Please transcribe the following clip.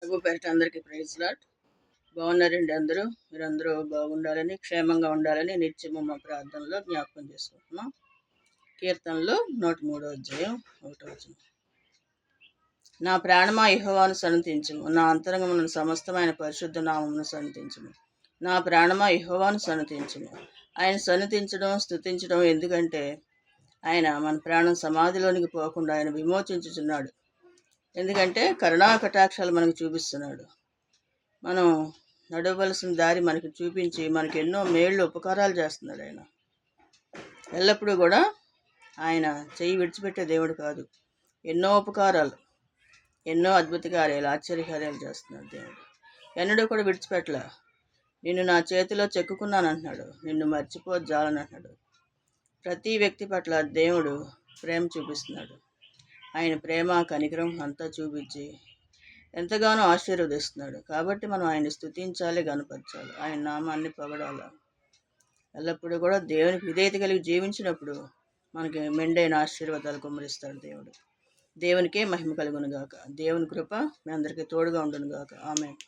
ప్రభు పేరిట అందరికీ praise lot. బాగున్నారండి అందరూ? మీరందరూ బాగుండాలని, క్షేమంగా ఉండాలని నిత్యము మా ప్రార్థనలో జ్ఞాపకం చేసుకుంటున్నాం. కీర్తనలు 103వ అధ్యాయం 1వ వచనం. నా ప్రాణమా యెహోవాను సన్నతించుము, నా అంతరంగమున సమస్తమైన పరిశుద్ధ నామమును సన్నతించుము. నా ప్రాణమా యెహోవాను సన్నతించుము. ఆయన సన్నతించడం, స్తుతించడం ఎందుకంటే ఆయన మన ప్రాణం సమాధిలోనికి పోకుండా ఆయన విమోచించుచున్నాడు. ఎందుకంటే కరుణా కటాక్షాలు మనకు చూపిస్తున్నాడు. మనం నడవలసిన దారి మనకు చూపించి మనకు ఎన్నో మేళ్ళు ఉపకారాలు చేస్తున్నాడు. ఆయన ఎల్లప్పుడూ కూడా ఆయన చెయ్యి విడిచిపెట్టే దేవుడు కాదు. ఎన్నో ఉపకారాలు, ఎన్నో అద్భుత కార్యాలు, ఆశ్చర్యకార్యాలు చేస్తున్నాడు దేవుడు. ఎన్నడూ కూడా విడిచిపెట్టలే. నిన్ను నా చేతిలో చెక్కుకున్నాను అంటున్నాడు. నిన్ను మర్చిపోజాలని అంటున్నాడు. ప్రతి వ్యక్తి పట్ల దేవుడు ప్రేమ చూపిస్తున్నాడు. ఆయన ప్రేమ కనికరం అంతా చూపించి ఎంతగానో ఆశీర్వదిస్తున్నాడు. కాబట్టి మనం ఆయన్ని స్తుతించాలి, గనపరచాలి, ఆయన నామాన్ని పొగడాలి. ఎల్లప్పుడూ కూడా దేవునికి విధేయత కలిగి జీవించినప్పుడు మనకి మెండైన ఆశీర్వాదాలు కుమ్మరిస్తాడు దేవుడు. దేవునికే మహిమ కలుగును గాక. దేవుని కృప మీ అందరికీ తోడుగా ఉండును గాక. ఆమేన్.